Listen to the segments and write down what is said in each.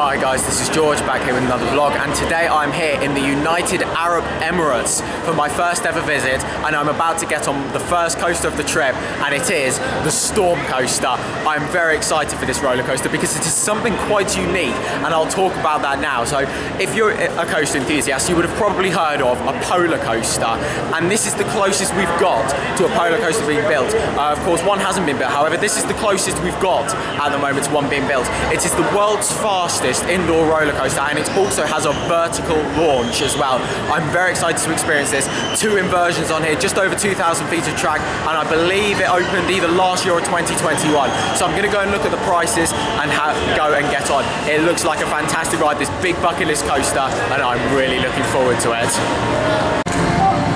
Hi guys, this is George back here with another vlog, and today I'm here in the United Arab Emirates for my first ever visit, and I'm about to get on the first coaster of the trip, and it is the Storm Coaster. I'm very excited for this roller coaster because it is something quite unique, and I'll talk about that now. So if you're a coaster enthusiast, you would have probably heard of a polar coaster, and this is the closest we've got to a polar coaster being built. Of course, one hasn't been built, however, this is the closest we've got at the moment to one being built. It is the world's fastest indoor roller coaster, and it also has a vertical launch as well. I'm very excited to experience this. 2 inversions on here, just over 2,000 feet of track, and I believe it opened either last year or 2021. So I'm going to go and look at the prices and go and get on. It looks like a fantastic ride, this big bucket list coaster, and I'm really looking forward to it.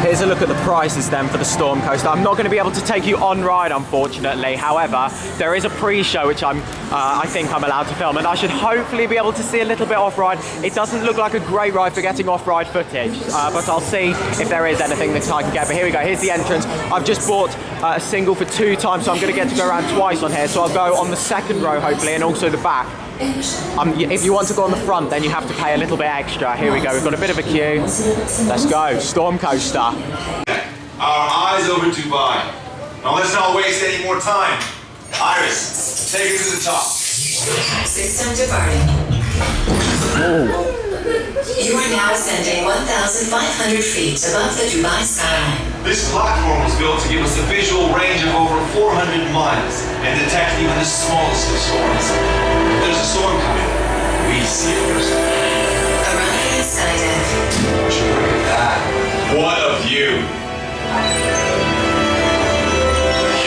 Here's a look at the prices then for the Storm Coaster. I'm not going to be able to take you on ride, unfortunately. However, there is a pre-show which I think I'm allowed to film, and I should hopefully be able to see a little bit off-ride. It doesn't look like a great ride for getting off-ride footage, but I'll see if there is anything that I can get. But here we go, here's the entrance. I've just bought a single for 2 times, so I'm going to get to go around twice on here. So I'll go on the second row, hopefully, and also the back. If you want to go on the front, then you have to pay a little bit extra. Here we go, we've got a bit of a queue. Let's go, Storm Coaster. Our eyes over Dubai. Now let's not waste any more time. Iris, take it to the top. System departing. You are now ascending 1,500 feet above the Dubai skyline. This platform was built to give us a visual range of over 400 miles and detect even the smallest of storms. If there's a storm coming, we see it first. Arriving at Skydeck. What you look at that? What a view!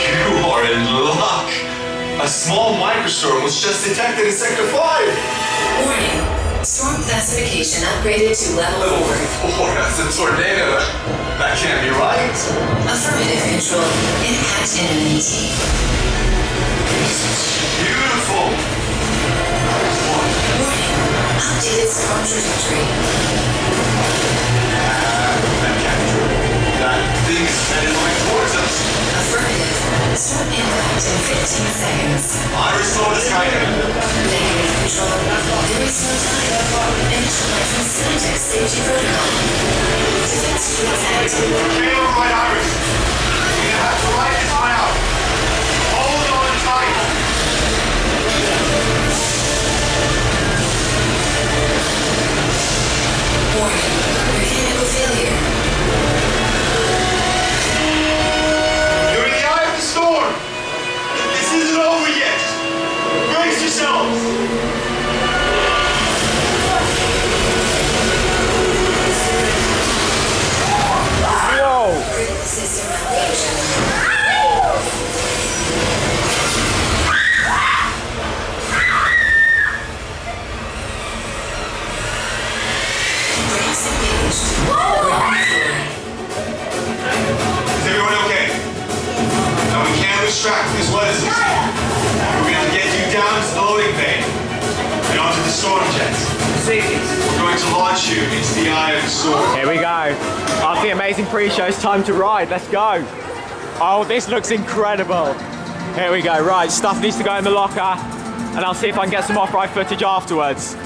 You are in luck! A small microstorm was just detected in Sector 5! Warning. Storm classification upgraded to level 4. That's a tornado. That can't be right. Affirmative control. Impact imminent. This is beautiful. Warning. Updated storm trajectory. That can't be true. That thing is headed right towards us. Affirmative. Storm impact in 15 seconds. Iris, slow the sky down. Negative control. There is no time. Initializing Skydeck safety protocol. Defense shields active. Okay, all right, Iris. You're gonna have to ride this one out. Hold on tight. Warning. Mechanical failure. You're in the eye of the storm. This isn't over yet. Brace yourselves. Critical system malfunction. Brakes engaged. Ground floor. Is everyone okay? Now we can't lose track of this weather system. We're gonna have to get you down to the loading bay and onto the storm jets. We're going to launch you into the eye of the storm. Here we go. After the amazing pre-show, it's time to ride. Let's go. Oh, this looks incredible. Here we go. Right, stuff needs to go in the locker, and I'll see if I can get some off-ride footage afterwards.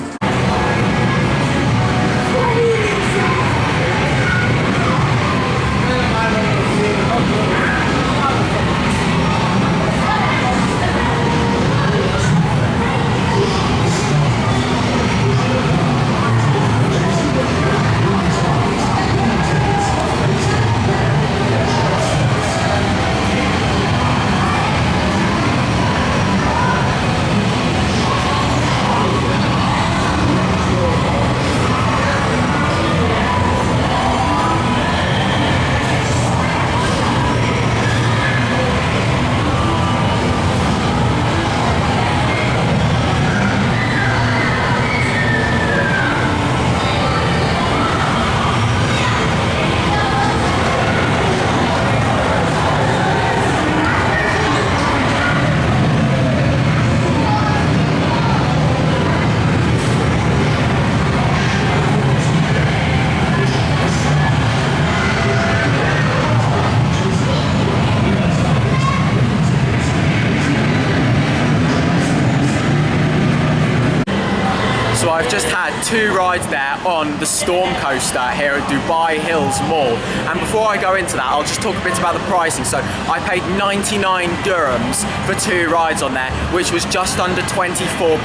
So I've just had 2 rides there on the Storm Coaster here at Dubai Hills Mall. And before I go into that, I'll just talk a bit about the pricing. So I paid 99 dirhams for 2 rides on there, which was just under £24.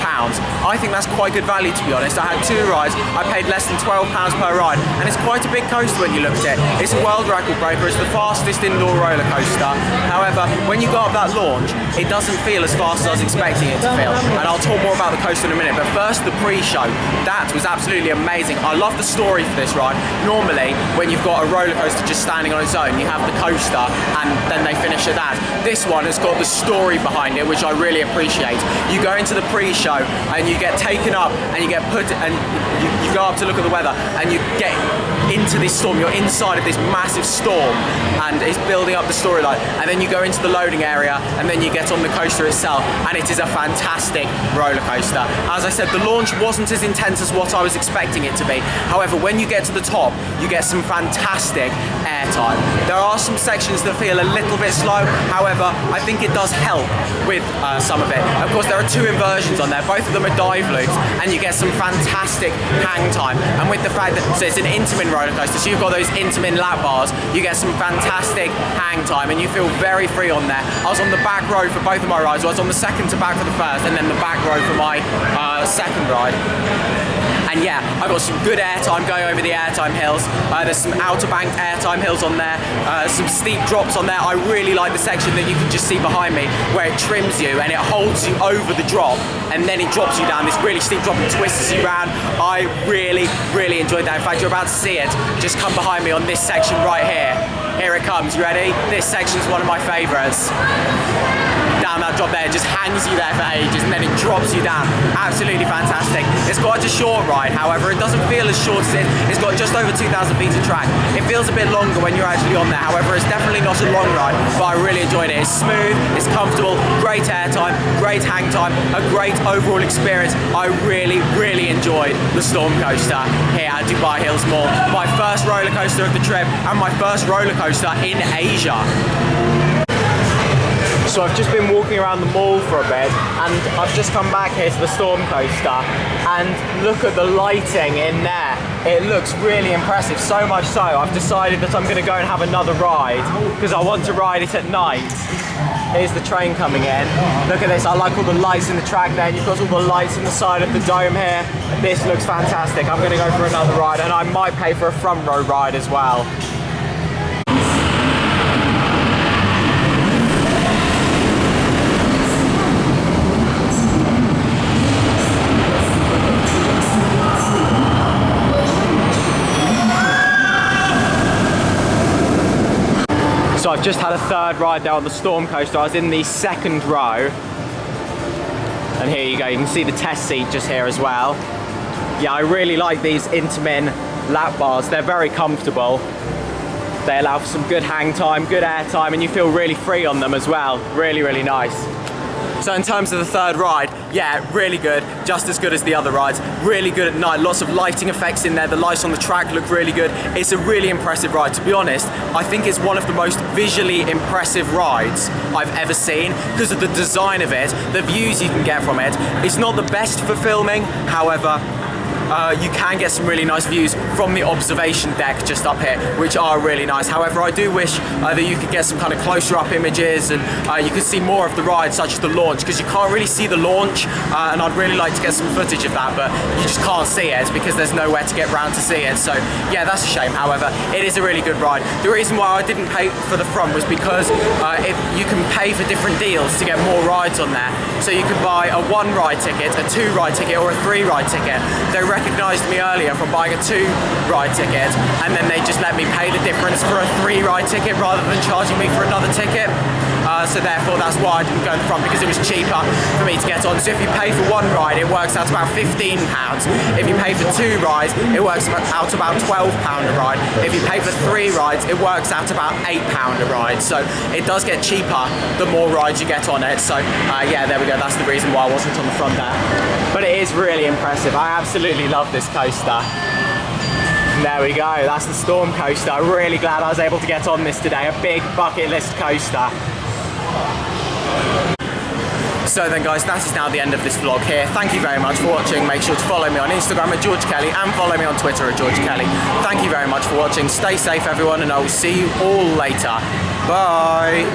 I think that's quite good value, to be honest. I had 2 rides, I paid less than £12 per ride, and it's quite a big coaster when you look at it. It's a world record breaker, it's the fastest indoor roller coaster. However, when you go up that launch, it doesn't feel as fast as I was expecting it to feel. And I'll talk more about the coaster in a minute, but first the pre-show. That was absolutely amazing. I love the story for this ride. Normally, when you've got a roller coaster just standing on its own, you have the coaster and then they finish at that. This one has got the story behind it, which I really appreciate. You go into the pre-show and you get taken up and you get put, and you go up to look at the weather and you get into this storm. You're inside of this massive storm and it's building up the storyline, and then you go into the loading area and then you get on the coaster itself, and it is a fantastic roller coaster. As I said, the launch wasn't as intense as what I was expecting it to be. However, when you get to the top, you get some fantastic airtime. There are some sections that feel a little bit slow. However, I think it does help with some of it. Of course, there are 2 inversions on there. Both of them are dive loops, and you get some fantastic hang time. And with the fact that so it's an Intamin roller coaster, so you've got those Intamin lap bars, you get some fantastic hang time, and you feel very free on there. I was on the back row for both of my rides. I was on the second to back for the first, and then the back row for my second ride. And yeah, I got some good airtime going over the airtime hills. There's some outer banked airtime hills on there, some steep drops on there. I really like the section that you can just see behind me where it trims you and it holds you over the drop and then it drops you down this really steep drop and twists you around. I really, really enjoyed that. In fact, you're about to see it. Just come behind me on this section right here. Here it comes, you ready? This section's one of my favorites. Down that drop there, it just hangs you there for ages and then it drops you down. Absolutely fantastic. It's quite a short ride, however, it doesn't feel as short as it. It's got just over 2,000 feet of track. It feels a bit longer when you're actually on there, however, it's definitely not a long ride, but I really enjoyed it. It's smooth, it's comfortable, great airtime, great hang time, a great overall experience. I really, really enjoyed the Storm Coaster here at Dubai Hills Mall. My first roller coaster of the trip and my first roller coaster in Asia. So I've just been walking around the mall for a bit and I've just come back here to the Storm Coaster and look at the lighting in there. It looks really impressive, so much so I've decided that I'm going to go and have another ride because I want to ride it at night. Here's the train coming in. Look at this, I like all the lights in the track there. You've got all the lights in the side of the dome here. This looks fantastic. I'm going to go for another ride and I might pay for a front row ride as well. So I've just had a third ride there on the Storm Coaster. I was in the second row. And here you go, you can see the test seat just here as well. Yeah, I really like these Intamin lap bars. They're very comfortable. They allow for some good hang time, good air time, and you feel really free on them as well. Really, really nice. So in terms of the third ride, yeah, really good, just as good as the other rides. Really good at night, lots of lighting effects in there. The lights on the track look really good. It's a really impressive ride. To be honest, I think it's one of the most visually impressive rides I've ever seen because of the design of it, the views you can get from it. It's not the best for filming, however, you can get some really nice views from the observation deck just up here, which are really nice. However, I do wish that you could get some kind of closer up images and you could see more of the ride, such as the launch, because you can't really see the launch, and I'd really like to get some footage of that, but you just can't see it because there's nowhere to get round to see it. So yeah, that's a shame. However, it is a really good ride. The reason why I didn't pay for the front was because if you can pay for different deals to get more rides on there. So you can buy a 1 ride ticket, a 2 ride ticket, or a 3 ride ticket. They recognised me earlier from buying a 2 ride ticket, and then they just let me pay the difference for a 3 ride ticket rather than charging me for another ticket. So therefore that's why I didn't go in the front, because it was cheaper for me to get on. So if you pay for 1 ride, it works out to about £15. If you pay for 2 rides, it works out to about £12 a ride. If you pay for 3 rides, it works out to about £8 a ride. So it does get cheaper the more rides you get on it. So yeah, there we go. That's the reason why I wasn't on the front there. But it is really impressive. I absolutely love this coaster. There we go, that's the Storm Coaster. I'm really glad I was able to get on this today. A big bucket list coaster. So then guys, that is now the end of this vlog here. Thank you very much for watching. Make sure to follow me on Instagram at George Kelly and follow me on Twitter at George Kelly. Thank you very much for watching. Stay safe everyone, and I will see you all later. Bye.